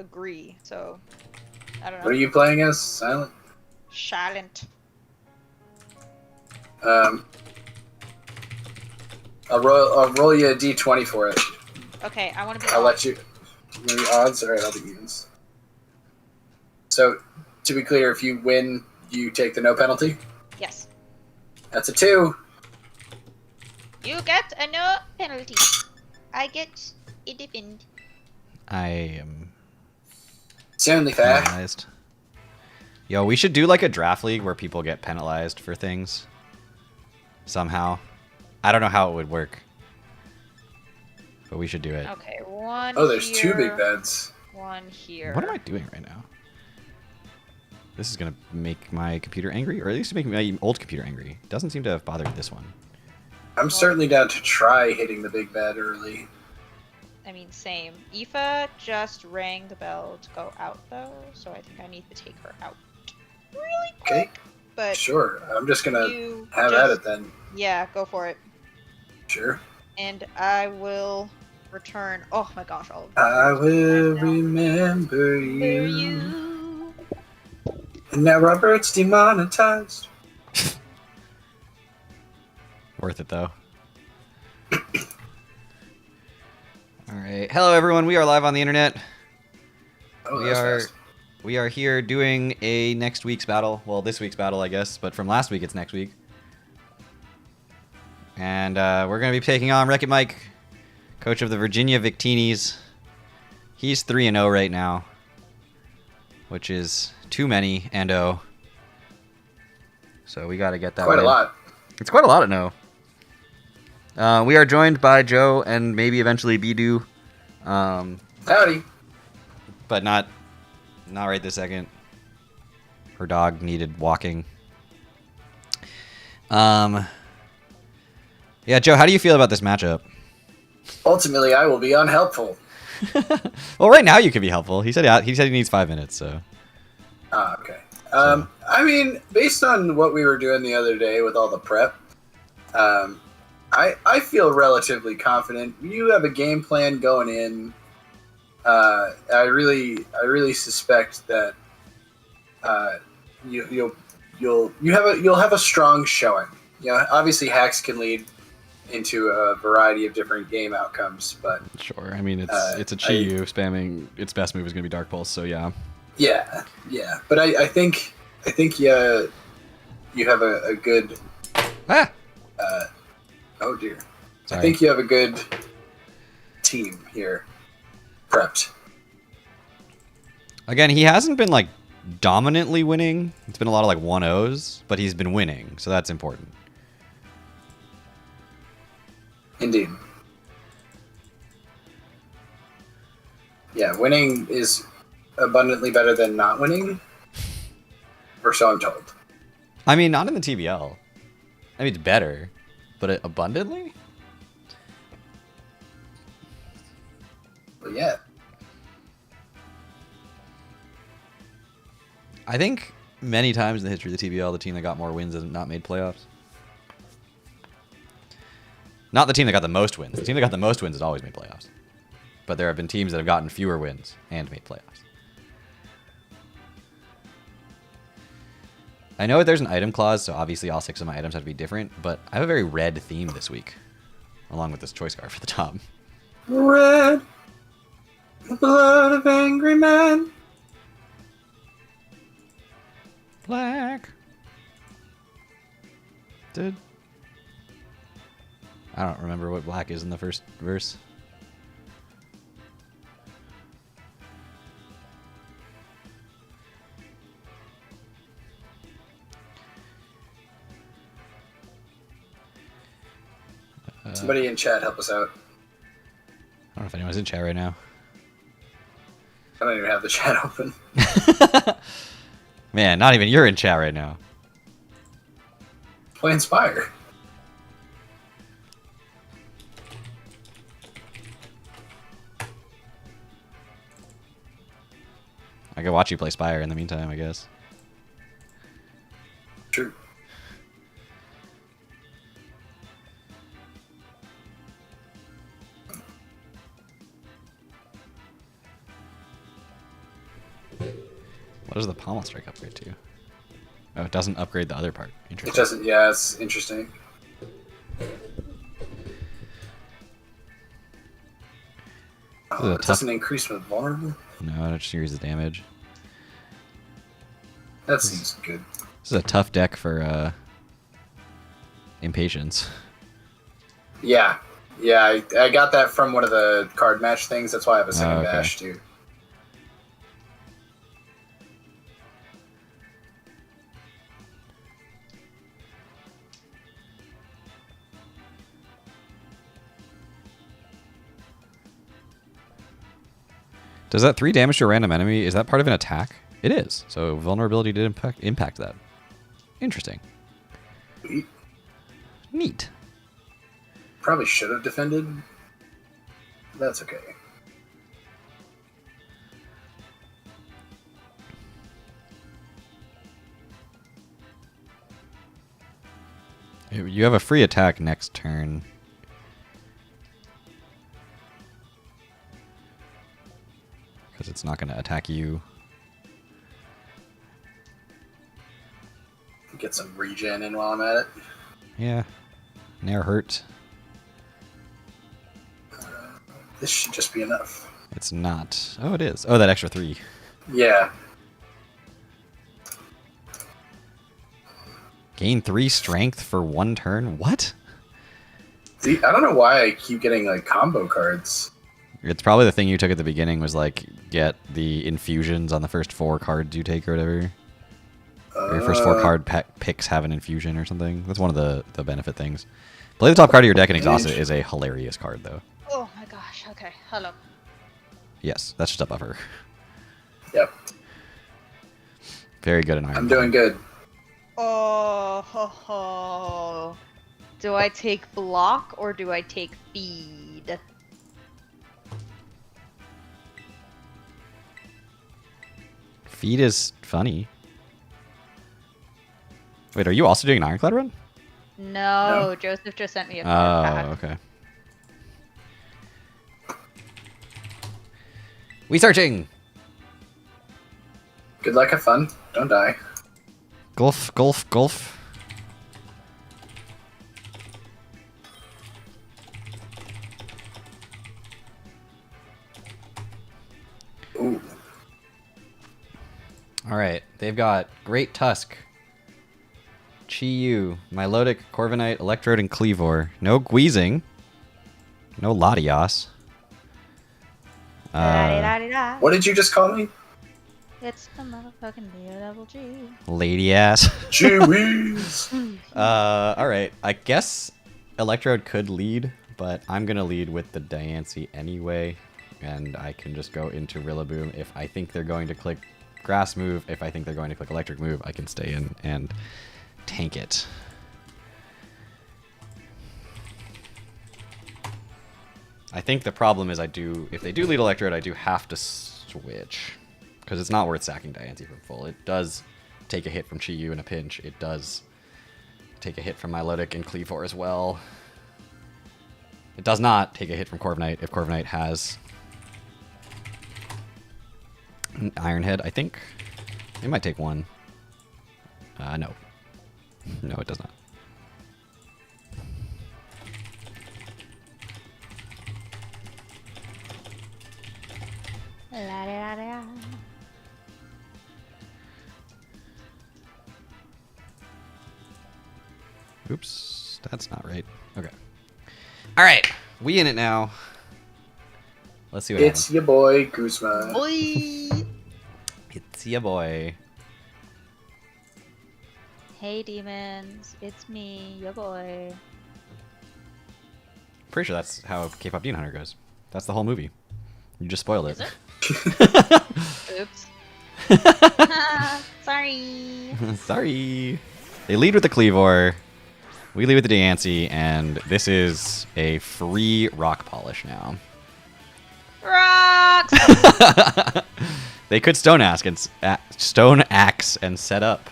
agree. So I don't know. What are you playing as? Silent? Silent. I'll roll you a d20 for it. Okay, I want to be. I'll let you. Maybe odds. All right, I'll be evens. So, to be clear, if you win, you take the no penalty. Yes. That's a 2. You get a no penalty. I get a defend. I am It's only fair. penalized. Yo, we should do like a draft league where people get penalized for things. Somehow. I don't know how it would work. But we should do it. Okay, one. Oh, there's here, 2 big beds. One here. What am I doing right now? This is going to make my computer angry, or at least make my old computer angry. Doesn't seem to have bothered this one. I'm certainly down to try hitting the big bed early. I mean, same. Aoife just rang the bell to go out, though, so I think I need to take her out really quick. Okay. But Sure. I'm just gonna you have at it then. Yeah, go for it. Sure. And I will return. Oh my gosh, all of I will right now. remember Where you. And now Robert's demonetized. Worth it, though. All right. Hello, everyone. We are live on the internet. Oh, that was fast. We are here doing a next week's battle. Well, this week's battle, I guess, but from last week, it's next week. And we're going to be taking on WreckItMike, coach of the Virginia Victinis. He's 3-0 right now, which is too many, and-oh. So we got to get that Quite win. a lot. It's quite a lot, no. We are joined by Joe and maybe eventually Bidu. Howdy. But not right this second. Her dog needed walking. Yeah, Joe, how do you feel about this matchup? Ultimately, I will be unhelpful. Well, right now you can be helpful. He said he needs 5 minutes, so. Ah, okay. I mean, based on what we were doing the other day with all the prep, I feel relatively confident. You have a game plan going in. I really suspect that you'll have a strong showing. You know, obviously hacks can lead into a variety of different game outcomes, but Sure. I mean, it's a Chi-Yu spamming. Its best move is going to be Dark Pulse, so yeah. Yeah. But I think you have a good. Ah! Oh dear. Sorry. I think you have a good team here, prepped. Again, he hasn't been like dominantly winning. It's been a lot of like 1-0s, but he's been winning, so that's important. Indeed. Yeah, winning is abundantly better than not winning, or so I'm told. I mean, not in the TBL. I mean, it's better, but abundantly? But yeah. I think many times in the history of the TBL, the team that got more wins has not made playoffs. Not the team that got the most wins. The team that got the most wins has always made playoffs. But there have been teams that have gotten fewer wins and made playoffs. I know that there's an item clause, so obviously all 6 of my items have to be different, but I have a very red theme this week, along with this choice card for the top. Red, the blood of angry men. Black. Dude. I don't remember what black is in the first verse. Somebody in chat help us out. I don't know if anyone's in chat right now. I don't even have the chat open. Man, not even you're in chat right now. Play Inspire. I can watch you play Spire in the meantime, I guess. True. What does the pommel strike upgrade to? Oh, it doesn't upgrade the other part. It Interesting. doesn't. Yeah, it's interesting. Oh, it doesn't increase with vulnerable. No, it just increases damage. That seems good. This is a tough deck for impatience. Yeah, yeah. I got that from one of the card match things. That's why I have a second bash too. Does that 3 damage to a random enemy? Is that part of an attack? It is. So vulnerability did impact that. Interesting. Neat. Probably should have defended. That's okay. You have a free attack next turn. Because it's not going to attack you. Get some regen in while I'm at it. Yeah. Ne'er hurt. This should just be enough. It's not. Oh, it is. Oh, that extra 3. Yeah. Gain 3 strength for 1 turn? What? See, I don't know why I keep getting like combo cards. It's probably the thing you took at the beginning was like get the infusions on the first 4 cards you take or whatever. Your first 4 card picks have an infusion or something. That's one of the benefit things. Play the top card of your deck and exhaust it is a hilarious card though. Oh my gosh. Okay. Hello. Yes, that's just a buffer. Yep. Very good in Iron. I'm doing good. Oh, ho, ho. Do I take block or do I take feed? Feed is funny. Wait, are you also doing an Ironclad run? No, Joseph just sent me a card pack. Oh, okay. We searching. Good luck, have fun. Don't die. Golf, golf, golf. Ooh. All right, they've got Great Tusk, Chi-Yu, Milotic, Corviknight, Electrode, and Cleavor. No Guizing. No Latias. Da-di-da-di-da. What did you just call me? It's the motherfucking D-O-double-G. Lady ass. Jeez. All right, I guess Electrode could lead, but I'm going to lead with the Diancie anyway, and I can just go into Rillaboom. If I think they're going to click Grass move, if I think they're going to click Electric move, I can stay in and tank it. I think the problem is if they do lead Electrode, I do have to switch. Because it's not worth sacking Diancie from full. It does take a hit from Chi-Yu in a pinch. It does take a hit from Milotic and Cleavor as well. It does not take a hit from Corviknight if Corviknight has an Iron Head, I think. It might take one. No. No, it does not. La-di-da-di-da. Oops, that's not right. Okay. All right, we in it now. Let's see what It's happens. your boy, Guzma. Boy. It's ya boy. Hey demons, it's me, your boy. Pretty sure that's how K-pop Demon Hunter goes. That's the whole movie. You just spoiled it. Is it? Oops. Sorry. Sorry. They lead with the Cleavor. We lead with the Diancie, and this is a free rock polish now. Rocks! They could Stone Axe and set up.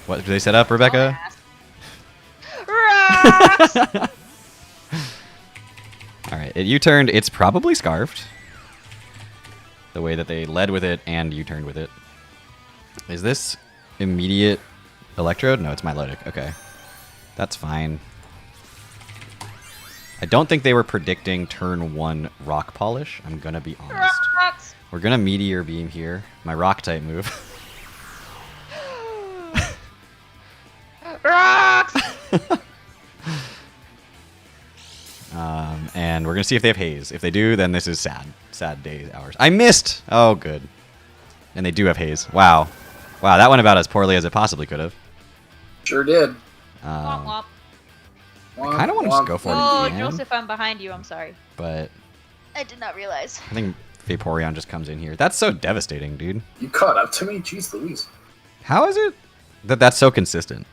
What do they set up, Rebecca? Rocks! All right, it U-turned. It's probably Scarfed. The way that they led with it and U-turned with it. Is this immediate Electrode? No, it's Milotic. Okay. That's fine. I don't think they were predicting turn 1 Rock Polish. I'm gonna be honest. Rocks! We're gonna Meteor Beam here. My Rock type move. Rocks! And we're gonna see if they have Haze. If they do, then this is sad. Sad days, hours. I missed! Oh, good. And they do have Haze. Wow. Wow, that went about as poorly as it possibly could have. Sure did. Womp womp. I kind of want to just go for it Oh, again. Joseph, I'm behind you. I'm sorry. But I did not realize. I think Vaporeon just comes in here. That's so devastating, dude. You caught up to me? Jeez Louise. How is it that that's so consistent?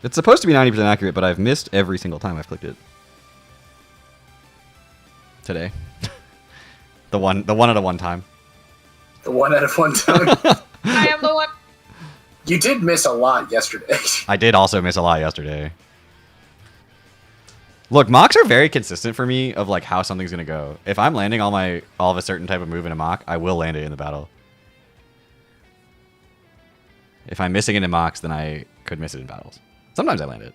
It's supposed to be 90% accurate, but I've missed every single time I've clicked it. Today. the one at a one time. The one out of one time. I am the one. You did miss a lot yesterday. I did also miss a lot yesterday. Look, mocks are very consistent for me of like how something's gonna go. If I'm landing all of a certain type of move in a mock, I will land it in the battle. If I'm missing it in mocks, then I could miss it in battles. Sometimes I land it.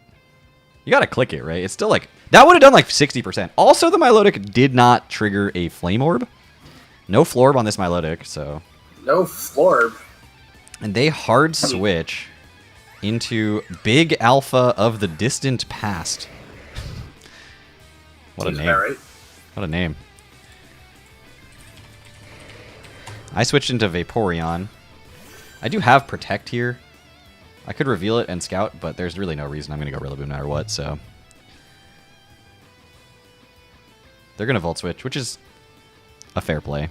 You gotta click it, right? It's still like that would have done like 60%. Also, the Milotic did not trigger a Flame Orb. No Florb on this Milotic, so. No Florb. And they hard switch into Big Alpha of the Distant Past. What a Seems name. about right. What a name. I switched into Vaporeon. I do have Protect here. I could reveal it and Scout, but there's really no reason I'm going to go Rillaboom no matter what, so. They're going to Volt Switch, which is a fair play.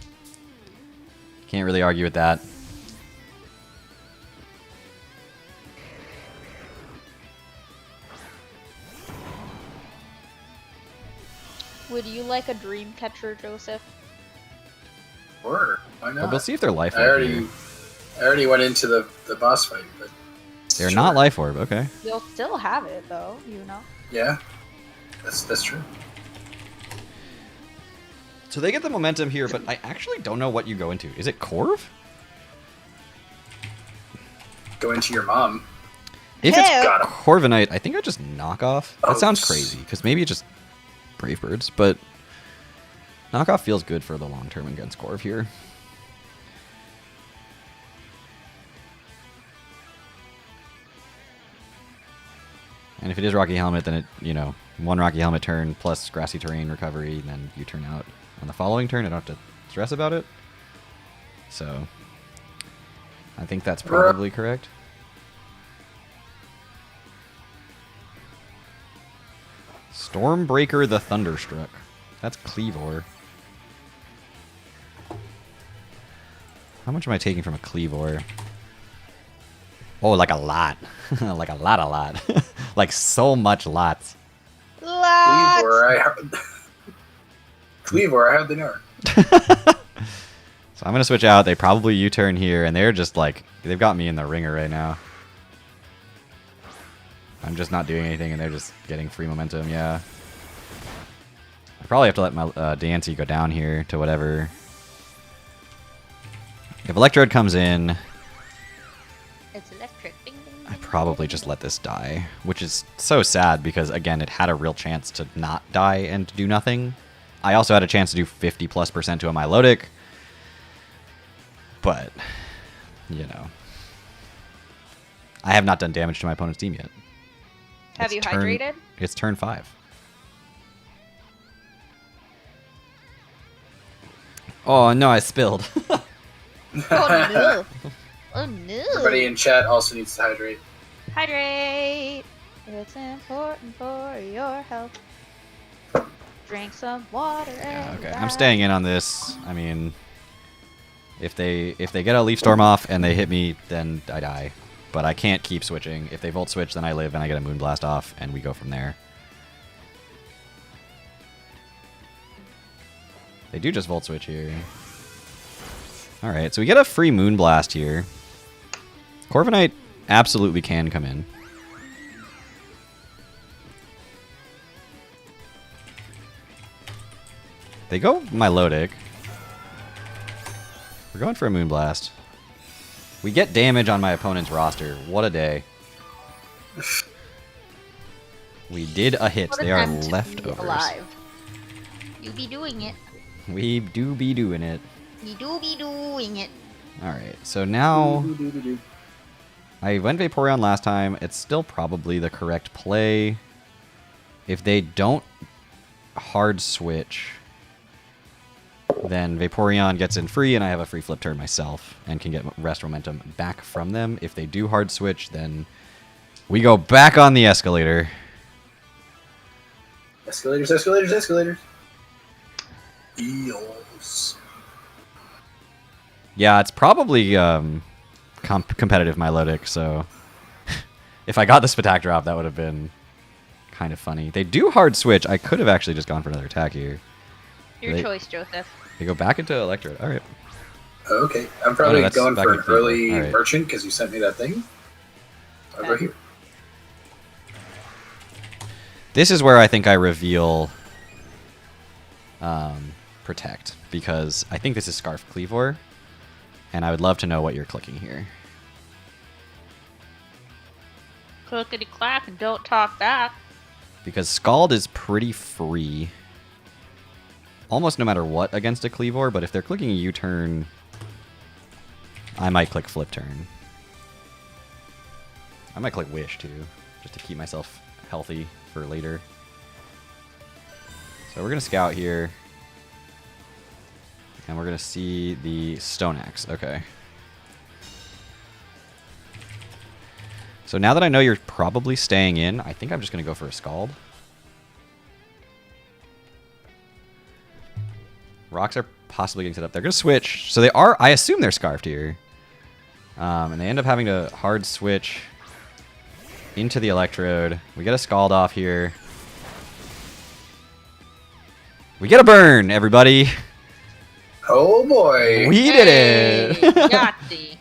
Can't really argue with that. Would you like a dream catcher, Joseph? Sure. Why not? But we'll see if they're Life I Orb here. already went into the boss fight, but They're sure. not Life Orb, okay. You'll still have it, though, you know. Yeah, that's true. So they get the momentum here, but I actually don't know what you go into. Is it Corv? Go into your mom. If Hey. it's Got him. Corviknight, I think I just knock off. That Oh, sounds s- crazy, because maybe it's just Brave Birds, but knockoff feels good for the long term against Corv here. And if it is Rocky Helmet, then it, you know, one Rocky Helmet turn plus Grassy Terrain recovery, and then you turn out on the following turn. I don't have to stress about it. So, I think that's probably correct. Stormbreaker the Thunderstruck. That's Cleavor. How much am I taking from a Cleavor? Oh, like a lot. Like a lot. Like so much lots. Lots! Cleavor, I have the nerve. So I'm going to switch out. They probably U-turn here, and they're just like, they've got me in the ringer right now. I'm just not doing anything, and they're just getting free momentum, yeah. I probably have to let my Dansey go down here to whatever. If Electrode comes in, It's electric. Bing, bing, I bing, probably bing. just let this die, which is so sad because, again, it had a real chance to not die and do nothing. I also had a chance to do 50+% to a Milotic, but, you know, I have not done damage to my opponent's team yet. Have you turn, hydrated? It's turn 5. Oh no, I spilled. Oh no! Oh no! Everybody in chat also needs to hydrate. Hydrate! It's important for your health. Drink some water. Yeah, okay, I'm staying in on this. I mean, if they get a Leaf Storm off and they hit me, then I die. But I can't keep switching. If they Volt Switch, then I live and I get a Moonblast off, and we go from there. They do just Volt Switch here. Alright, so we get a free Moonblast here. Corviknight absolutely can come in. They go Milotic. We're going for a Moonblast. We get damage on my opponent's roster. What a day. We did a hit. What They an are end to be leftovers. alive. You be doing it. We do be doing it. You do be doing it. Alright, so now... I went Vaporeon last time. It's still probably the correct play. If they don't hard switch, then Vaporeon gets in free, and I have a free flip turn myself, and can get rest momentum back from them. If they do hard switch, then we go back on the escalator. Escalators, escalators, escalators. Eels. Yeah, it's probably competitive Milotic, so if I got the Spatak drop, that would have been kind of funny. They do hard switch. I could have actually just gone for another attack here. Your choice, Joseph. They go back into Electrode. All right. Okay, I'm probably that's going back for in an Cleveland. early All right. merchant because you sent me that thing. I'll go Okay. here. This is where I think I reveal Protect, because I think this is Scarf Cleavor, and I would love to know what you're clicking here. Clickety clack and don't talk back. Because Scald is pretty free, almost no matter what against a Cleavor, but if they're clicking a U-turn, I might click Flip Turn. I might click Wish, too, just to keep myself healthy for later. So we're going to scout here. And we're going to see the Stone Axe. Okay. So now that I know you're probably staying in, I think I'm just going to go for a Scald. Rocks are possibly getting set up. They're going to switch. So they are, I assume they're Scarfed here. And they end up having to hard switch into the Electrode. We get a Scald off here. We get a burn, everybody. Oh boy! We did it! Yahtzee.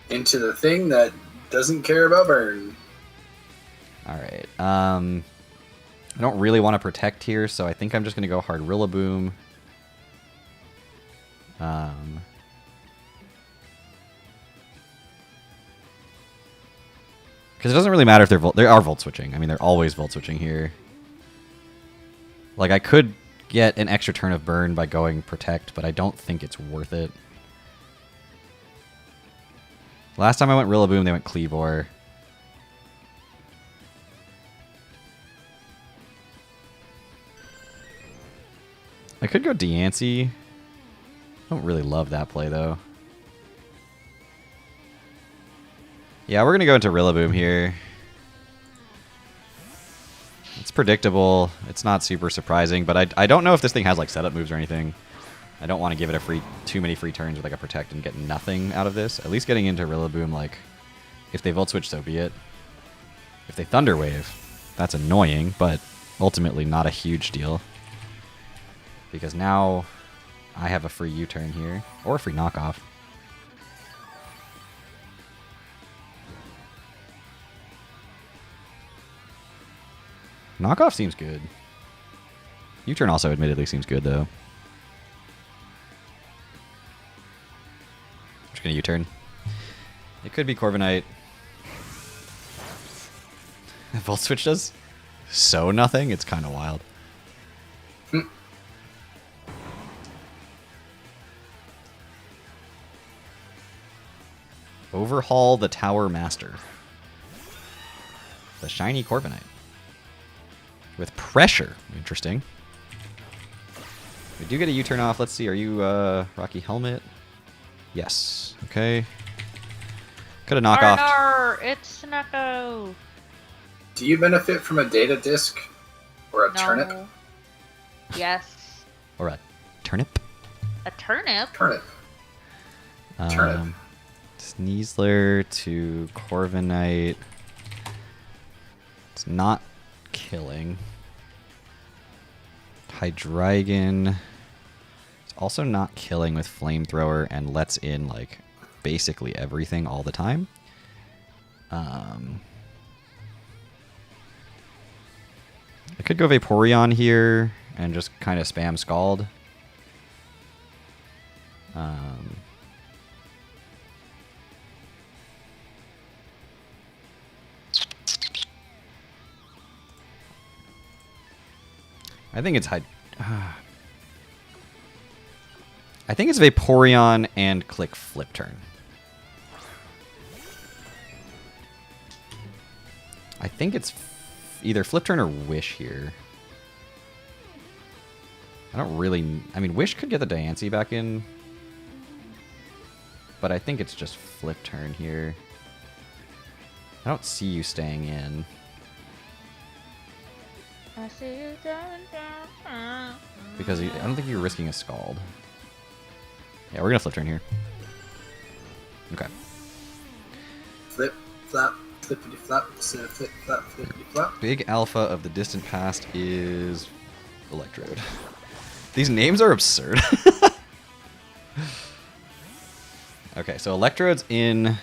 Into the thing that doesn't care about burn. Alright. I don't really want to protect here, so I think I'm just going to go hard Rillaboom. Because it doesn't really matter if they are volt switching. I mean, they're always volt switching here. Like, I could get an extra turn of burn by going protect, but I don't think it's worth it. Last time I went Rillaboom, they went Cleavor. I could go Deancey. I don't really love that play, though. Yeah, we're going to go into Rillaboom here. It's predictable. It's not super surprising, but I don't know if this thing has like setup moves or anything. I don't want to give it too many free turns with like a protect and get nothing out of this. At least getting into Rillaboom, like, if they Volt Switch, so be it. If they Thunder Wave, that's annoying, but ultimately not a huge deal. Because now I have a free U-turn here, or a free knockoff. Knockoff seems good. U-turn also admittedly seems good, though. Just gonna U-turn. It could be Corviknight. Volt Switch does so nothing. It's kind of wild. Overhaul the Tower Master. The shiny Corviknight. With pressure. Interesting. We do get a U-turn off. Let's see. Are you Rocky Helmet? Yes. Okay. Could have knocked off. Arnar, it's Snacko. Do you benefit from a data disc or a turnip? Yes. Or a turnip? A turnip? Turnip. Turnip. Sneasler to Corviknight. It's not killing. Hydreigon. It's also not killing with Flamethrower and lets in like basically everything all the time. I could go Vaporeon here and just kind of spam Scald. I think it's I think it's Vaporeon and click Flip Turn. I think it's either Flip Turn or Wish here. I don't really... I mean, Wish could get the Diancie back in. But I think it's just Flip Turn here. I don't see you staying in. Because I don't think you're risking a Scald. Yeah, we're going to Flip Turn here. Okay. Flip, flop, flippity flop, flip, flop, flippity flop. Big Alpha of the distant past is Electrode. These names are absurd. Okay, so Electrode's in.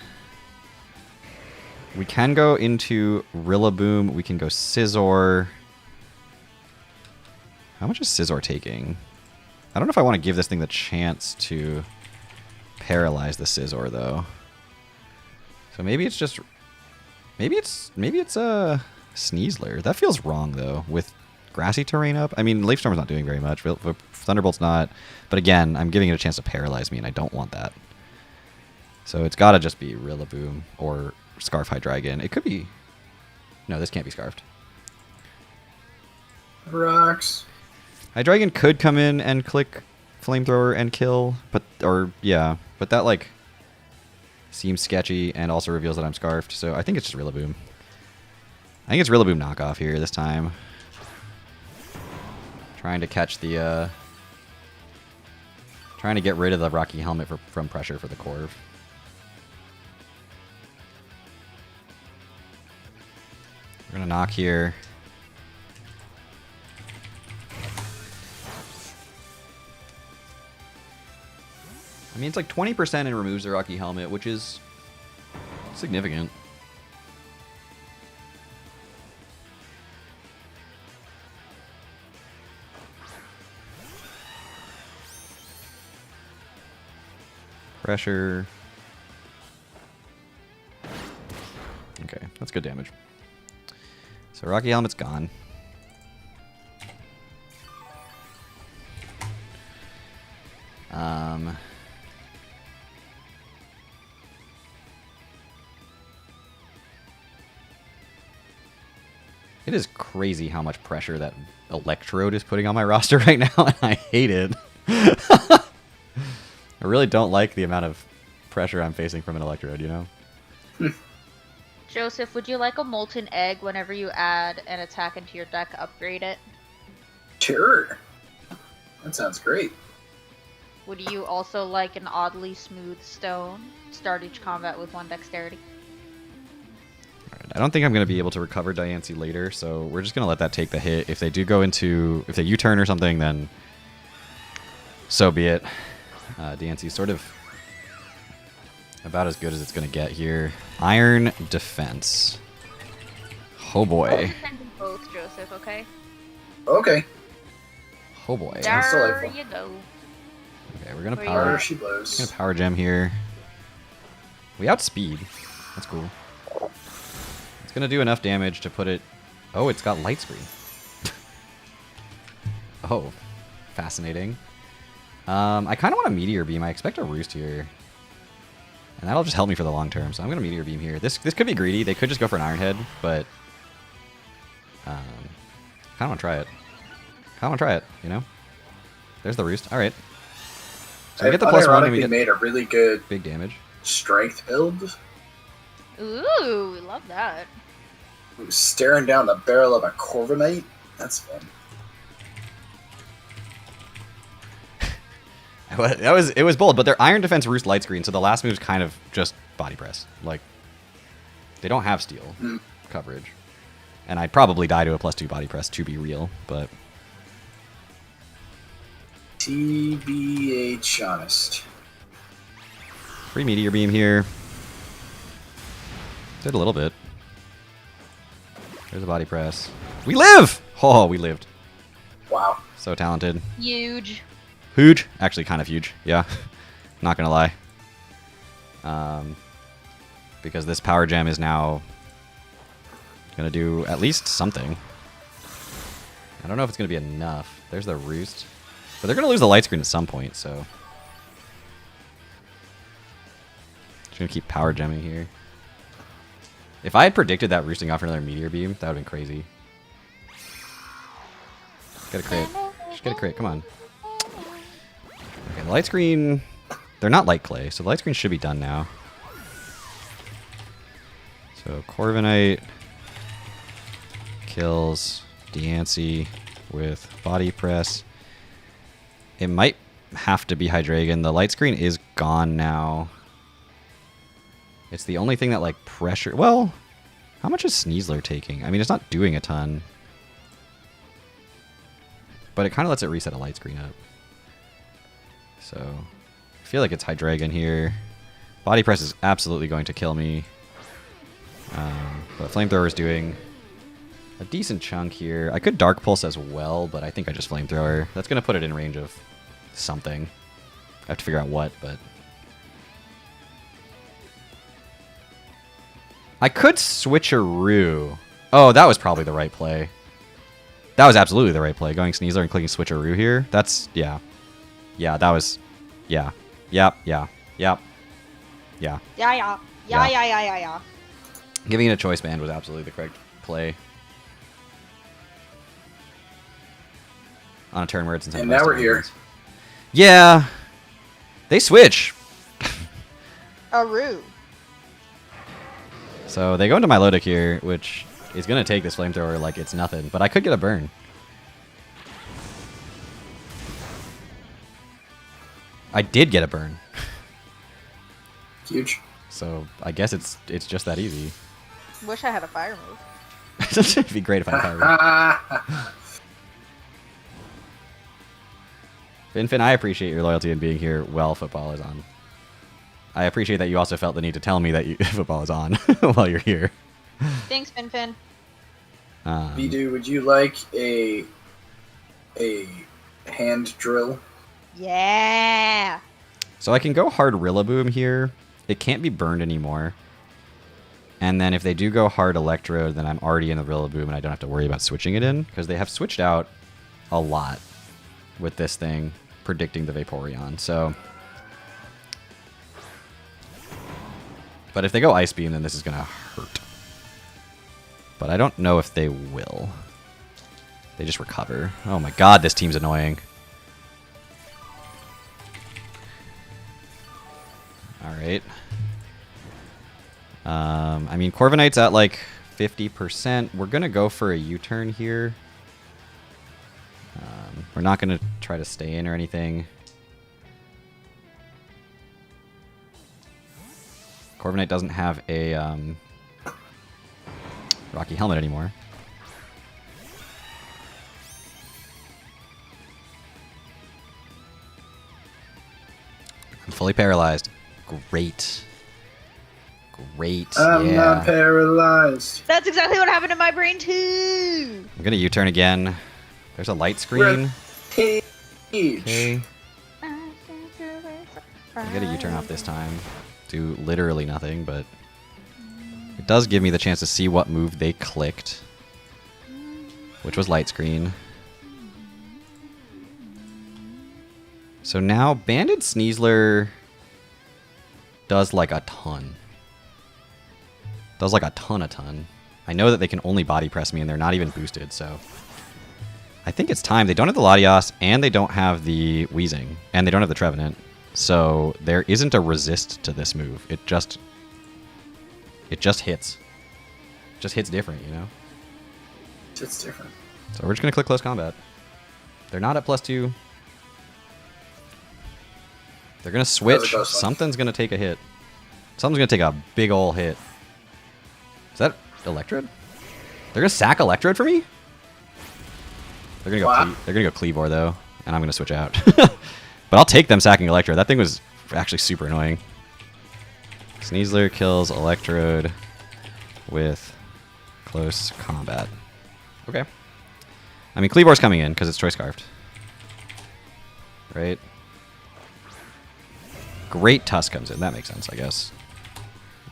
We can go into Rillaboom. We can go Scizor. How much is Scizor taking? I don't know if I want to give this thing the chance to paralyze the Scizor, though. So maybe it's just... Maybe it's a Sneasler. That feels wrong, though, with grassy terrain up. I mean, Leaf Storm's not doing very much. Thunderbolt's not. But again, I'm giving it a chance to paralyze me, and I don't want that. So it's got to just be Rillaboom or Scarf Hydreigon. It could be... No, this can't be Scarfed. Rocks. Hydreigon could come in and click Flamethrower and kill, but that like seems sketchy and also reveals that I'm Scarfed, so I think it's just Rillaboom. I think it's Rillaboom knockoff here this time. Trying to catch the trying to get rid of the Rocky Helmet from pressure for the Corv. We're gonna knock here. I mean, it's like 20% and removes the Rocky Helmet, which is significant. Pressure. Okay, that's good damage. So Rocky Helmet's gone. It is crazy how much pressure that Electrode is putting on my roster right now, and I hate it. I really don't like the amount of pressure I'm facing from an Electrode, you know? Joseph, would you like a molten egg whenever you add an attack into your deck, upgrade it? Sure. That sounds great. Would you also like an oddly smooth stone? Start each combat with 1 dexterity. I don't think I'm going to be able to recover Diancie later, so we're just going to let that take the hit. If they do go into... If they U-turn or something, then so be it. Diancie's sort of about as good as it's going to get here. Iron Defense. Oh boy. I'll defend them both, Joseph, okay? Okay. Oh boy. Sounds There delightful. you go. Okay, we're going to Where you power... There at? she blows. Gonna power gem here. We outspeed. That's cool. It's gonna do enough damage to put it. Oh, it's got light screen. Oh, fascinating. I kind of want a Meteor Beam. I expect a Roost here, and that'll just help me for the long term. So I'm gonna Meteor Beam here. This could be greedy. They could just go for an Iron Head, but kind of want to try it. Kind of want to try it. You know. There's the Roost. All right. So we get the +1 and we get made a really good big damage. strength build. Ooh, love that. Staring down the barrel of a Corviknight. That's fun. It was bold, but they're Iron Defense Roost Light Screen, so the last move's kind of just Body Press. Like, they don't have Steel coverage. And I'd probably die to a +2 Body Press to be real, but... TBH honest. Free Meteor Beam here. Did a little bit. There's a Body Press. We live! Oh, we lived. Wow. So talented. Huge. Huge. Actually, kind of huge. Yeah. Not gonna lie. Because this Power Gem is now gonna do at least something. I don't know if it's going to be enough. There's the roost. But they're going to lose the light screen at some point, so. Just going to keep power gemming here. If I had predicted that roosting off another meteor beam, that would have been crazy. Get a crit. Just get a crit, come on. Okay, the light screen, they're not light clay, so the light screen should be done now. So Corviknight kills Diancie with body press. It might have to be Hydreigon. The light screen is gone now. It's the only thing that like pressure. Well, how much is Sneasler taking? I mean, it's not doing a ton. But it kind of lets it reset a light screen up. So I feel like it's Hydreigon here. Body press is absolutely going to kill me. But Flamethrower is doing a decent chunk here. I could Dark Pulse as well, but I think I just Flamethrower. That's going to put it in range of something. I have to figure out what, but... I could Switcheroo. Oh, that was probably the right play. That was absolutely the right play. Going Sneasler and clicking Switcheroo here. That's... yeah. Yeah, that was... yeah. Yep, yeah. Yep. Yeah. Yeah. Giving it a choice band was absolutely the correct play. On a turn where it's and now we're here. Yeah. They switch. Aru. So they go into Milotic here, which is going to take this Flamethrower like it's nothing. But I could get a burn. I did get a burn. Huge. So I guess it's just that easy. Wish I had a fire move. It'd be great if I had fire move. Finn, I appreciate your loyalty in being here while football is on. I appreciate that you also felt the need to tell me that football is on while you're here. Thanks, Finn. Bidu, would you like a hand drill? Yeah. So I can go hard Rillaboom here. It can't be burned anymore. And then if they do go hard Electrode, then I'm already in the Rillaboom and I don't have to worry about switching it in. Because they have switched out a lot with this thing predicting the Vaporeon. So, but if they go Ice Beam, then this is going to hurt. But I don't know if they will. They just recover. Oh my god, this team's annoying. Alright. I mean, Corviknight's at like 50%. We're going to go for a U-turn here. We're not going to try to stay in or anything. Corviknight doesn't have a Rocky Helmet anymore. I'm fully paralyzed. Great. I'm not paralyzed. That's exactly what happened to my brain too. I'm gonna U-turn again. There's a light screen. Okay. I get a U-turn off this time. Do literally nothing, but it does give me the chance to see what move they clicked, which was light screen. So now Banded Sneasler does like a ton. Does like a ton. I know that they can only body press me and they're not even boosted, so I think it's time. They don't have the Latias and they don't have the Weezing and they don't have the Trevenant. So there isn't a resist to this move. It just hits. Just hits different, you know? It's different. So we're just going to click close combat. They're not at +2. They're going to switch. Something's going to take a hit. Something's going to take a big ol' hit. Is that Electrode? They're going to sack Electrode for me? They're going to go they're going to go Cleavor though, and I'm going to switch out. But I'll take them sacking Electrode. That thing was actually super annoying. Sneasler kills Electrode with close combat. Okay. I mean, Cleavor's coming in because it's Choice Scarfed. Right? Great Tusk comes in. That makes sense, I guess.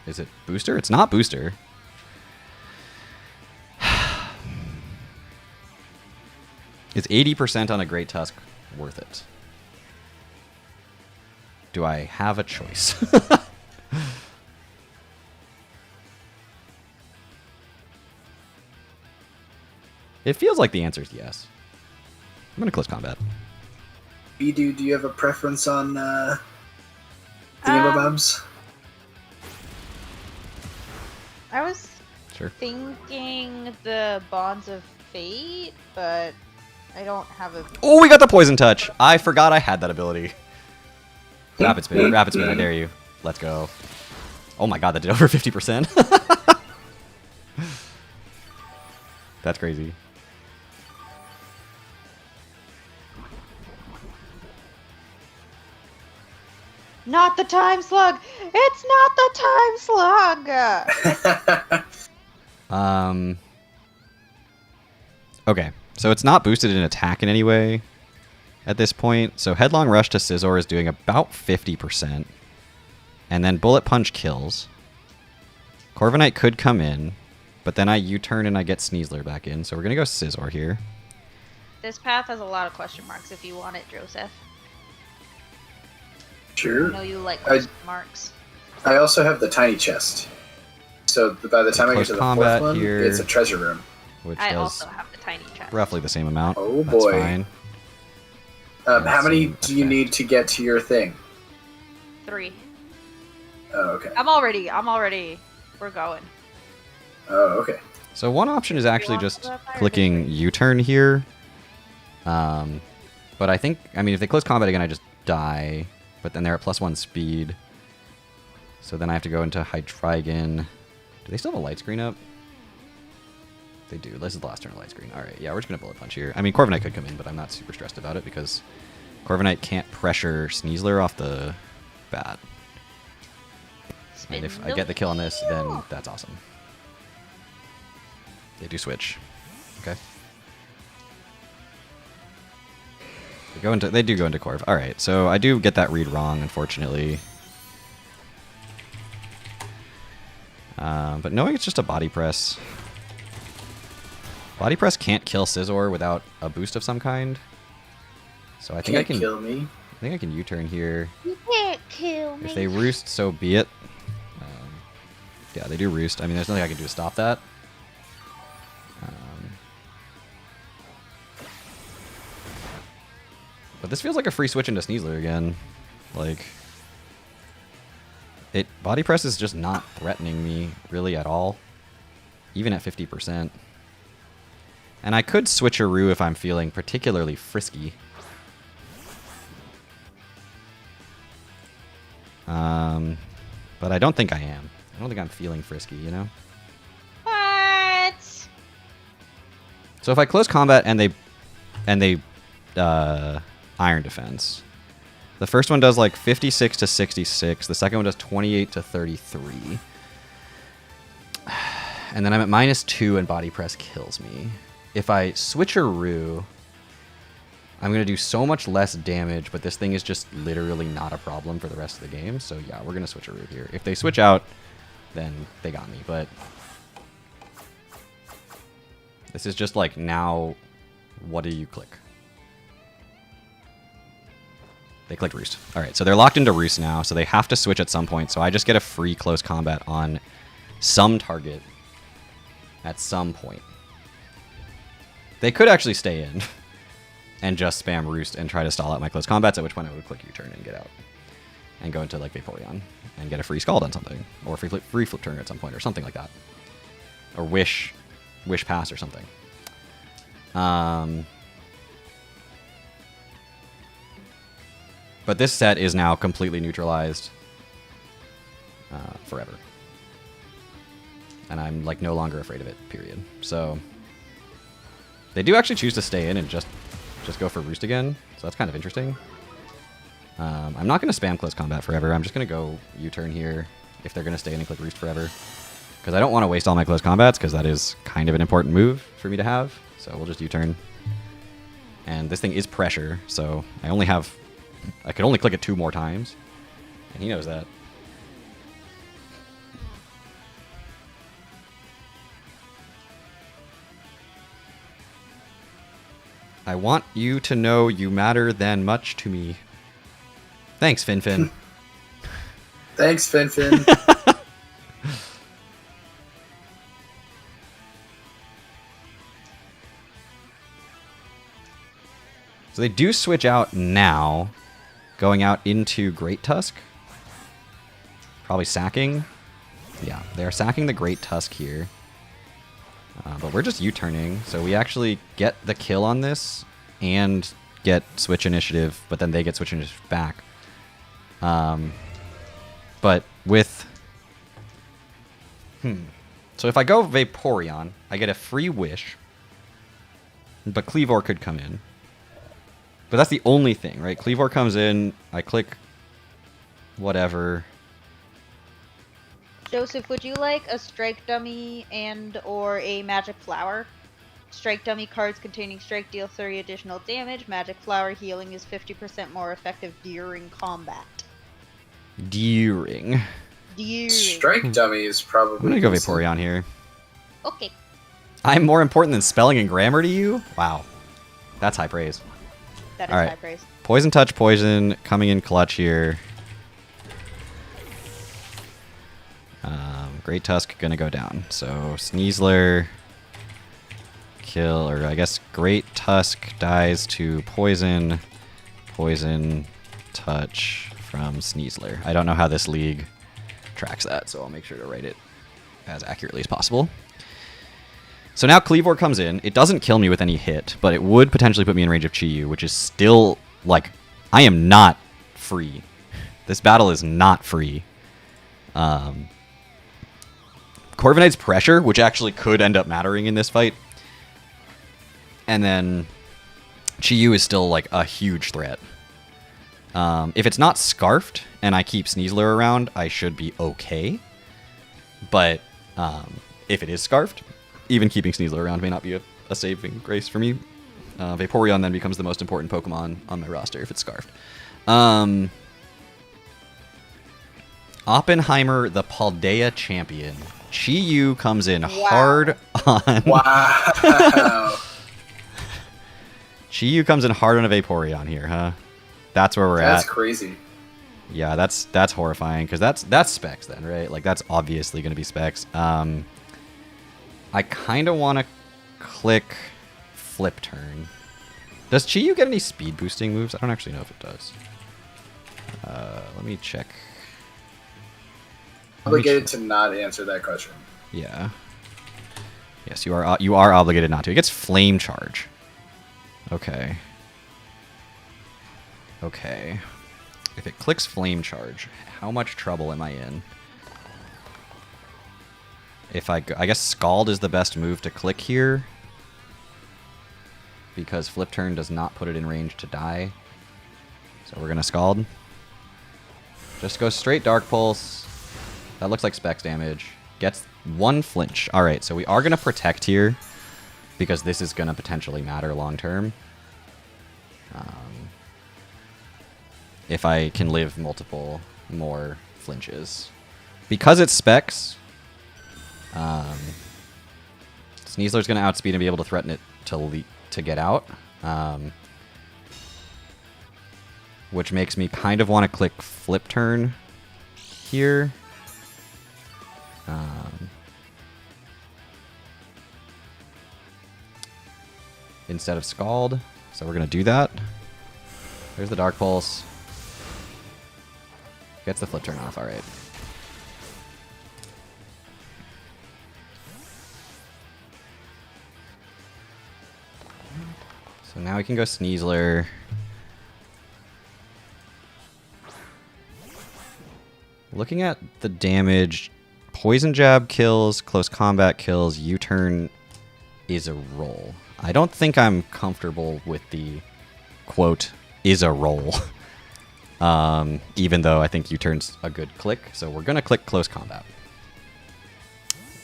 Is it Booster? It's not Booster. Is 80% on a Great Tusk worth it? Do I have a choice? It feels like the answer is yes. I'm going to close combat. Bidu, do you have a preference on thingamabobs? I was Sure. thinking the Bonds of Fate, but I don't have a... Oh, we got the Poison Touch. I forgot I had that ability. Rapid Spin, Rapid Spin, I dare you. Let's go. Oh my god, that did over 50%. That's crazy. Not the time slug! It's not the time slug! Okay, so it's not boosted in attack in any way at this point. So Headlong Rush to Scizor is doing about 50%. And then Bullet Punch kills. Corviknight could come in, but then I U-turn and I get Sneasler back in. So we're going to go Scizor here. This path has a lot of question marks if you want it, Joseph. Sure. I know you like question marks. I also have the tiny chest. So by the time I get to the fourth one, here, it's a treasure room. Which I does also have the tiny chest. roughly the same amount. Oh That's boy. fine. How many Same do you effect. need to get to your thing? 3. Oh, okay. I'm already. We're going. Oh, okay. So one option is actually want just to go up higher, clicking different? U-turn here. But I think, I mean, if they close combat again, I just die. But then they're at +1 speed. So then I have to go into Hydreigon. Do they still have a light screen up? They do. This is the last turn of light screen. Alright, yeah, we're just going to Bullet Punch here. I mean, Corviknight could come in, but I'm not super stressed about it because Corviknight can't pressure Sneasler off the bat. And if I get the kill on this, then that's awesome. They do switch. Okay. They do go into Corv. Alright, so I do get that read wrong, unfortunately. But knowing it's just a body press. Body press can't kill Scizor without a boost of some kind. So I think I can kill me. I think I can U-turn here. You can't kill me. If they roost, so be it. Yeah, they do roost. I mean, there's nothing I can do to stop that. But this feels like a free switch into Sneasler again. Like, body press is just not threatening me really at all, even at 50%. And I could switcheroo if I'm feeling particularly frisky. But I don't think I am. I don't think I'm feeling frisky, you know? What? So if I close combat and they Iron Defense, the first one does like 56 to 66. The second one does 28 to 33. And then I'm at -2 and Body Press kills me. If I switcheroo, I'm going to do so much less damage, but this thing is just literally not a problem for the rest of the game. So yeah, we're going to switcheroo here. If they switch out, then they got me. But this is just like, now, what do you click? They clicked Roost. All right, so they're locked into Roost now, so they have to switch at some point. So I just get a free close combat on some target at some point. They could actually stay in and just spam Roost and try to stall out my close combats, at which point I would click U-turn and get out. And go into like Vaporeon and get a free Scald on something. Or free flip turn at some point or something like that. Or Wish Pass or something. But this set is now completely neutralized forever. And I'm like no longer afraid of it, period. So they do actually choose to stay in and just go for Roost again. So that's kind of interesting. I'm not going to spam close combat forever. I'm just going to go U-turn here if they're going to stay in and click Roost forever. Because I don't want to waste all my close combats, because that is kind of an important move for me to have. So we'll just U-turn. And this thing is pressure, so I can only click it 2 more times. And he knows that. I want you to know you matter then much to me. Thanks, Finfin. Thanks, Finfin. So they do switch out now, going out into Great Tusk. Probably sacking. Yeah, they're sacking the Great Tusk here. But we're just U-turning, so we actually get the kill on this and get switch initiative, but then they get switch initiative back. But with... So if I go Vaporeon, I get a free Wish, but Cleavor could come in. But that's the only thing, right? Cleavor comes in, I click whatever. Joseph, would you like a Strike Dummy and or a Magic Flower? Strike Dummy cards containing Strike deal 30 additional damage. Magic Flower healing is 50% more effective during combat. During. Strike Dummy is probably... I'm gonna go Vaporeon here. Okay. I'm more important than spelling and grammar to you? Wow. That's high praise. That is All right. high praise. Poison Touch, Poison, coming in clutch here. Great Tusk gonna go down. So Sneasler, kill, or I guess Great Tusk dies to Poison, Poison Touch from Sneasler. I don't know how this league tracks that, so I'll make sure to write it as accurately as possible. So now Cleavor comes in. It doesn't kill me with any hit, but it would potentially put me in range of Chi-Yu, which is still, like, I am not free. This battle is not free. Corviknight's pressure, which actually could end up mattering in this fight. And then Chi-Yu is still, like, a huge threat. If it's not Scarfed and I keep Sneasler around, I should be okay. But if it is Scarfed, even keeping Sneasler around may not be a saving grace for me. Vaporeon then becomes the most important Pokemon on my roster if it's Scarfed. Oppenheimer, the Paldea champion. Chi-Yu comes in hard on... Wow. Chi-Yu comes in hard on a Vaporeon here, huh? That's where we're at. That's crazy. Yeah, that's horrifying, because that's Specs then, right? Like, that's obviously going to be Specs. I kind of want to click Flip Turn. Does Chi-Yu get any speed boosting moves? I don't actually know if it does. Let me check. Obligated to not answer that question. Yeah. Yes, you are obligated not to. It gets Flame Charge. Okay. Okay. If it clicks Flame Charge, how much trouble am I in? If I guess Scald is the best move to click here, because Flip Turn does not put it in range to die. So we're gonna Scald. Just go straight Dark Pulse. That looks like Specs damage. Gets one flinch. All right, so we are gonna Protect here, because this is gonna potentially matter long term. If I can live multiple more flinches. Because it's Specs, Sneasler's going to outspeed and be able to threaten it to get out. Which makes me kind of want to click Flip Turn here. Instead of Scald. So we're going to do that. There's the Dark Pulse. Gets the Flip Turn off, alright. So now we can go Sneasler. Looking at the damage, Poison Jab kills, Close Combat kills, U-Turn is a roll. I don't think I'm comfortable with the, quote, is a roll. Even though I think U-Turn's a good click, so we're going to click Close Combat.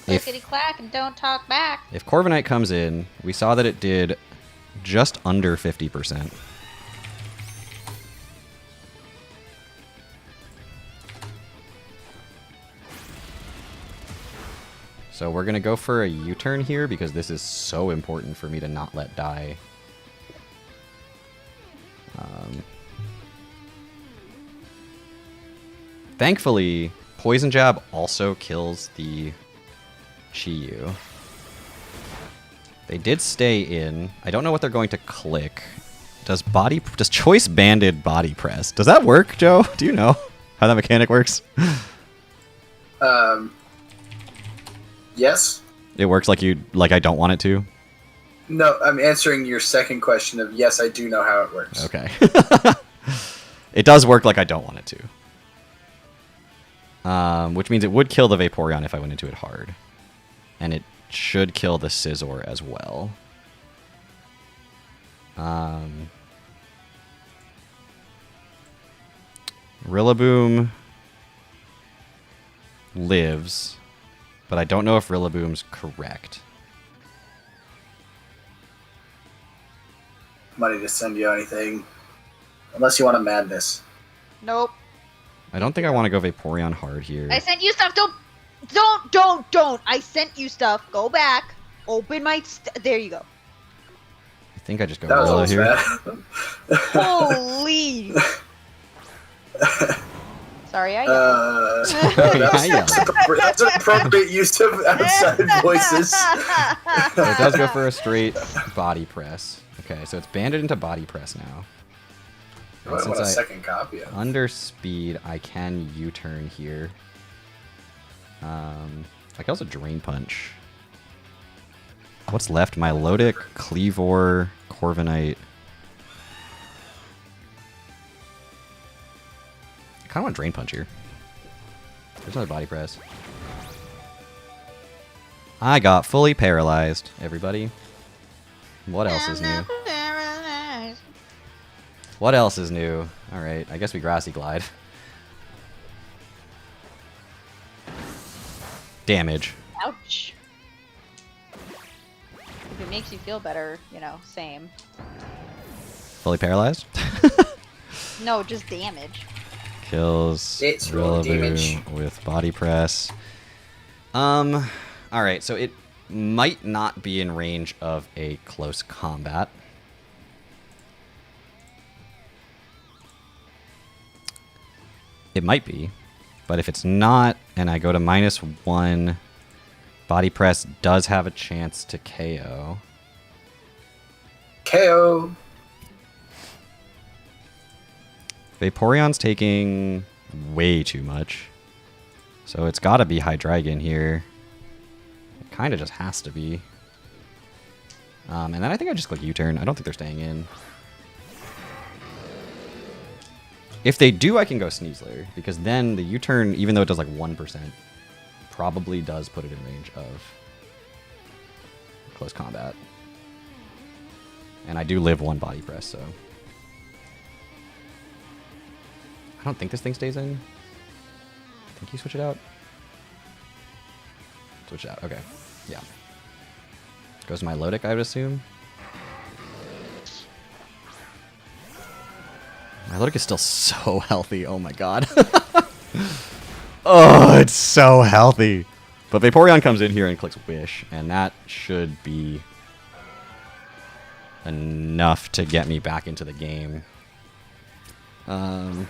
Clickety clack and don't talk back. If Corviknight comes in, we saw that it did just under 50%. So we're going to go for a U-turn here because this is so important for me to not let die. Thankfully, Poison Jab also kills the Chi-Yu. They did stay in. I don't know what they're going to click. Does Choice Banded Body Press? Does that work, Joe? Do you know how that mechanic works? Yes. It works like I don't want it to? No, I'm answering your second question of yes, I do know how it works. Okay. It does work like I don't want it to. Which means it would kill the Vaporeon if I went into it hard. And it should kill the Scizor as well. Rillaboom lives, but I don't know if Rillaboom's correct. Money to send you anything. Unless you want a Madness. Nope. I don't think I want to go Vaporeon hard here. I sent you stuff. Don't. I sent you stuff. Go back. Open my. There you go. I think I just go That was Rilla here. bad. Holy. Sorry, I. That's an appropriate use of outside voices. So it does go for a straight body press. Okay, so it's banded into body press now. I want a second copy of. Under speed, I can U-turn here. I can also Drain Punch. What's left? Milotic, Cleavor, Corviknight. I kind of want Drain Punch here. There's another body press. I got fully paralyzed, everybody. What else is new? What else is new? Alright, I guess we Grassy Glide. Damage. Ouch. If it makes you feel better, you know, same. Fully paralyzed? No, just damage. Kills It's roll damage Rillaboom with body press. Alright, so it might not be in range of a close combat. It might be, but if it's not, and I go to -1, body press does have a chance to KO. KO. Vaporeon's taking way too much. So it's got to be Hydreigon here. It kind of just has to be. And then I think I just click U-turn. I don't think they're staying in. If they do, I can go Sneasler, because then the U-turn, even though it does like 1%, probably does put it in range of close combat. And I do live 1 body press, so... I don't think this thing stays in. I think you switch it out. Switch it out, okay. Yeah. Goes to Milotic, I would assume. Milotic is still so healthy, oh my god. Oh, it's so healthy. But Vaporeon comes in here and clicks Wish, and that should be enough to get me back into the game.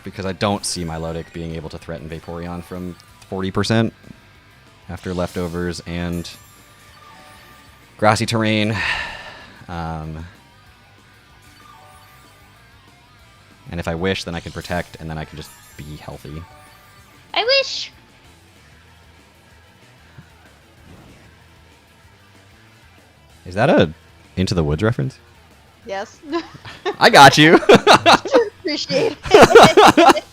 Because I don't see Milotic being able to threaten Vaporeon from 40% after leftovers and grassy terrain. And if I wish, then I can protect, and then I can just be healthy. I wish. Is that a Into the Woods reference? Yes. I got you. Appreciate it.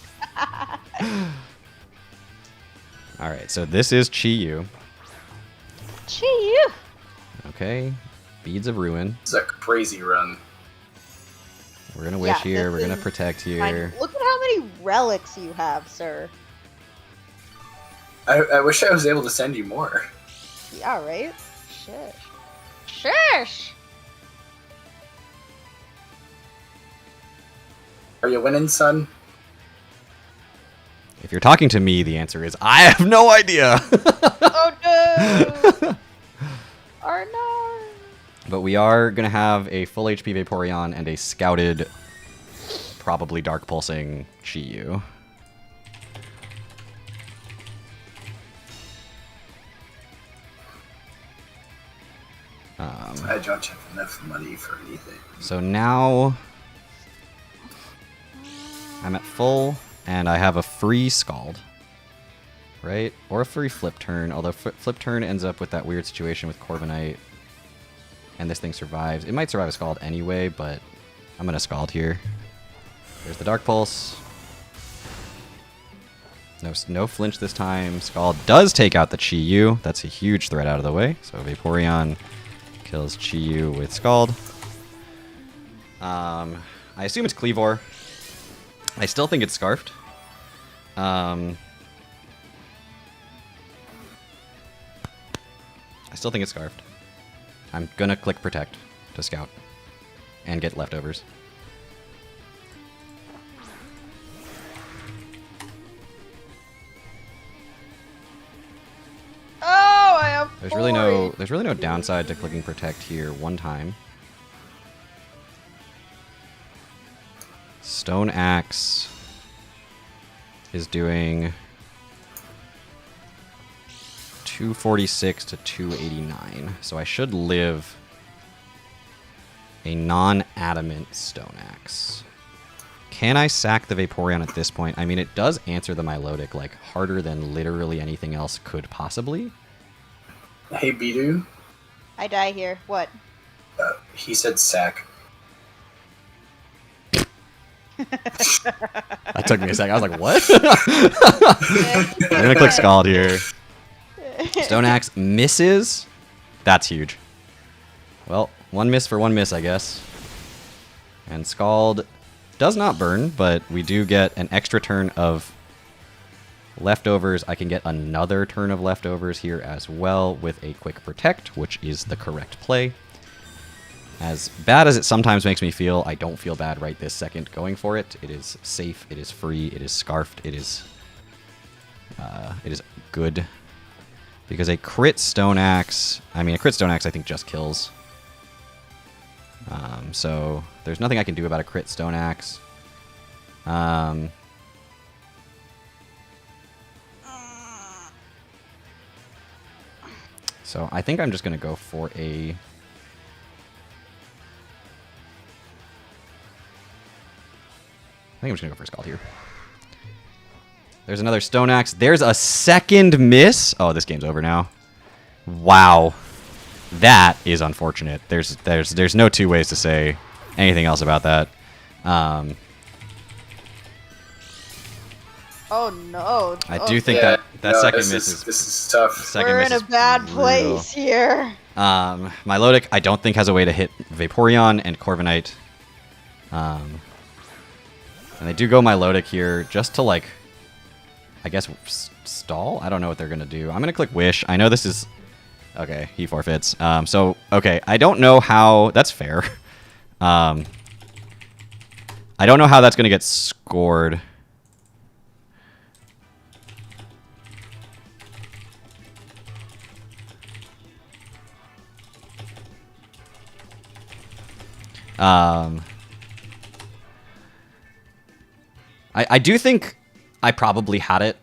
All right, so this is Chi-Yu. Chi-Yu. Okay, Beads of Ruin. It's a crazy run. We're gonna wish here. this We're gonna is protect fine. here. Look at how many relics you have, sir. I wish I was able to send you more. Yeah, right? Shush. Shush! Are you winning, son? If you're talking to me, the answer is I have no idea. Oh no! Oh no! But we are gonna have a full HP Vaporeon and a scouted, probably Dark Pulsing Chi-Yu. I don't have enough money for anything. So now I'm at full, and I have a free Scald, right? Or a free Flip Turn, although Flip Turn ends up with that weird situation with Corviknight, and this thing survives. It might survive a Scald anyway, but I'm going to Scald here. There's the Dark Pulse. No flinch this time. Scald does take out the Chi-Yu. That's a huge threat out of the way. So Vaporeon kills Chi-Yu with Scald. I assume it's Cleavor. I still think it's Scarfed. I still think it's Scarfed. I'm gonna click Protect to scout and get leftovers. Oh, I have There's really no downside to clicking Protect here one time. Stone Axe is doing 246 to 289, so I should live a non-adamant Stone Axe. Can I sack the Vaporeon at this point? I mean, it does answer the Milotic like harder than literally anything else could possibly. Hey, Bidu. I die here. What? He said sack. That took me a second. I was like, what? I'm going to click Scald here. Stone Axe misses. That's huge. Well, one miss for one miss, I guess. And Scald does not burn, but we do get an extra turn of leftovers. I can get another turn of leftovers here as well with a quick Protect, which is the correct play. As bad as it sometimes makes me feel, I don't feel bad right this second going for it. It is safe, it is free, it is Scarfed, it is good. Because a crit Stone Axe, I think just kills. So there's nothing I can do about a crit Stone Axe. So I think I'm just going to go for a... I think I'm just going to go for a Scald here. There's another Stone Axe. There's a second miss. Oh, this game's over now. Wow. That is unfortunate. There's no two ways to say anything else about that. Oh no. I do think that second miss is... This is tough. We're in a bad place here. Milotic, I don't think has a way to hit Vaporeon and Corviknight. And they do go Milotic here just to, like, I guess, stall? I don't know what they're going to do. I'm going to click Wish. I know this is... Okay, he forfeits. Okay, I don't know how... That's fair. I don't know how that's going to get scored. I do think I probably had it.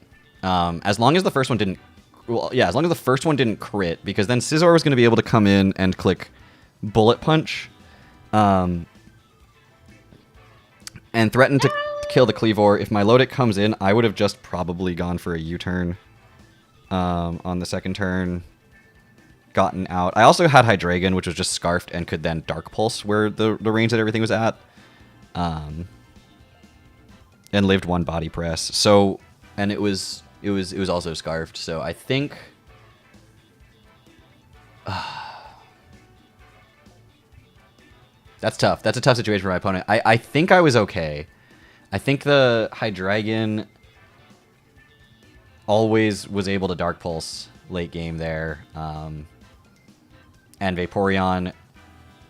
As long as the first one didn't... Well, yeah, as long as the first one didn't crit, because then Scizor was going to be able to come in and click Bullet Punch. And threaten to kill the Cleavor. If Milotic comes in, I would have just probably gone for a U-turn on the second turn. Gotten out. I also had Hydreigon, which was just Scarfed and could then Dark Pulse where the range that everything was at. And lived one Body Press. So, and it was also Scarfed. So I think... That's tough. That's a tough situation for my opponent. I think I was okay. I think the Hydreigon always was able to Dark Pulse late game there. And Vaporeon,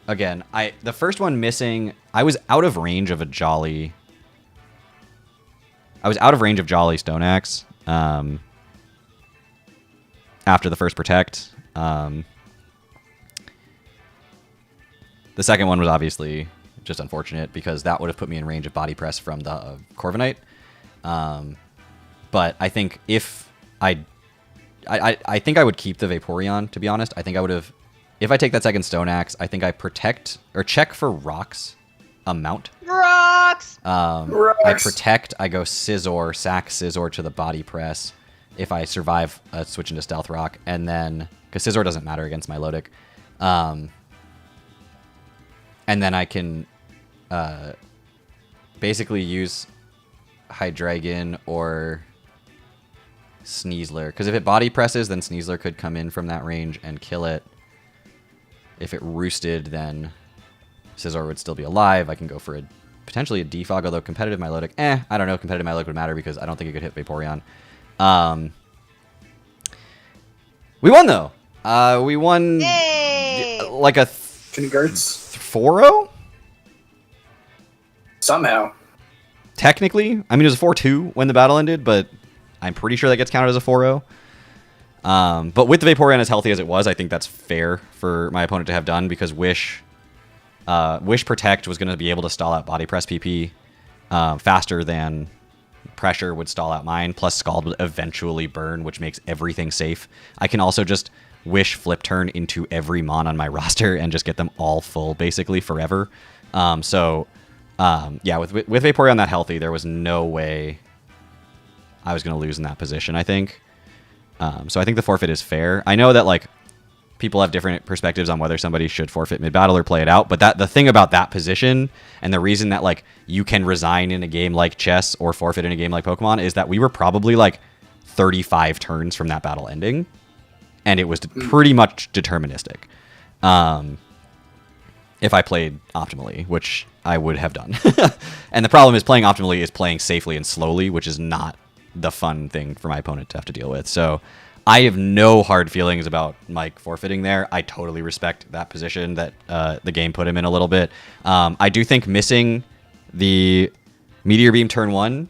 again, the first one missing, I was out of range of a Jolly... I was out of range of Jolly Stone Axe after the first Protect. The second one was obviously just unfortunate because that would have put me in range of Body Press from the Corviknight. But I think if I think I would keep the Vaporeon, to be honest. I think I would have if I take that second Stone Axe, I think I protect or check for rocks amount. Rocks! I protect, I go Scizor, sack Scizor to the body press. If I survive, switch into Stealth Rock, and then, because Scizor doesn't matter against my Milotic. And then I can basically use Hydreigon or Sneasler. Because if it body presses, then Sneasler could come in from that range and kill it. If it roosted, then Scizor would still be alive. I can go for potentially a Defog, although competitive Milotic, I don't know. Competitive Milotic would matter because I don't think it could hit Vaporeon. We won, though. We won like a Congrats. 4-0? Somehow. Technically. I mean, it was a 4-2 when the battle ended, but I'm pretty sure that gets counted as a 4-0. But with the Vaporeon as healthy as it was, I think that's fair for my opponent to have done because Wish Protect was going to be able to stall out Body Press PP faster than Pressure would stall out mine, plus Scald would eventually burn, which makes everything safe. I can also just Wish Flip Turn into every Mon on my roster and just get them all full, basically, forever. Yeah, with Vaporeon that healthy, there was no way I was going to lose in that position, I think. So I think the forfeit is fair. I know that, like, people have different perspectives on whether somebody should forfeit mid-battle or play it out, but the thing about that position and the reason that, like, you can resign in a game like chess or forfeit in a game like Pokemon is that we were probably, like, 35 turns from that battle ending, and it was pretty much deterministic. If I played optimally, which I would have done. And the problem is playing optimally is playing safely and slowly, which is not the fun thing for my opponent to have to deal with. So I have no hard feelings about Mike forfeiting there. I totally respect that position that the game put him in a little bit. I do think missing the Meteor Beam turn 1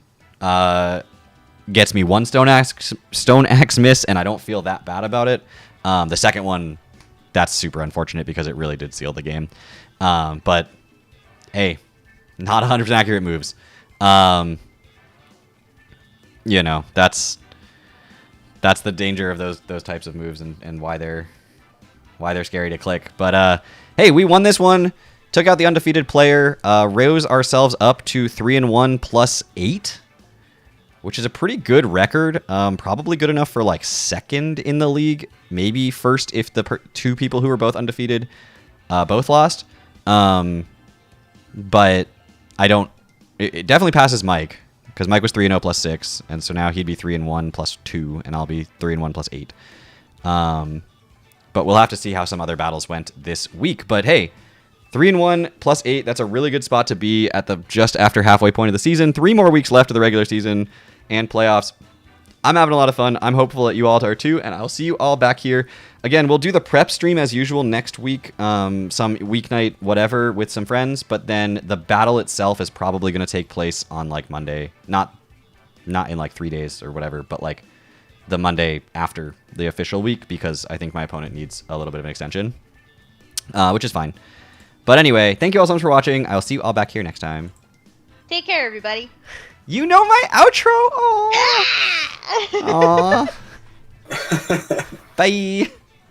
gets me one Stone Axe miss, and I don't feel that bad about it. The second one, that's super unfortunate because it really did seal the game. But hey, not 100% accurate moves. You know, that's the danger of those types of moves and why they're scary to click. But hey, we won this one. Took out the undefeated player. Rose ourselves up to 3-1 plus 8, which is a pretty good record. Probably good enough for like second in the league. Maybe first if the two people who were both undefeated both lost. But I don't. It definitely passes Mike. Because Mike was 3-0 plus 6, and so now he'd be 3-1 plus 2, and I'll be 3-1 plus 8. But we'll have to see how some other battles went this week. But hey, 3-1 plus 8, that's a really good spot to be at the just after halfway point of the season. 3 more weeks left of the regular season and playoffs. I'm having a lot of fun. I'm hopeful that you all are too, and I'll see you all back here. Again, we'll do the prep stream as usual next week, some weeknight whatever with some friends, but then the battle itself is probably going to take place on like Monday. Not in like 3 days or whatever, but like the Monday after the official week because I think my opponent needs a little bit of an extension, which is fine. But anyway, thank you all so much for watching. I'll see you all back here next time. Take care, everybody. You know my outro? Aww. Aww. Bye.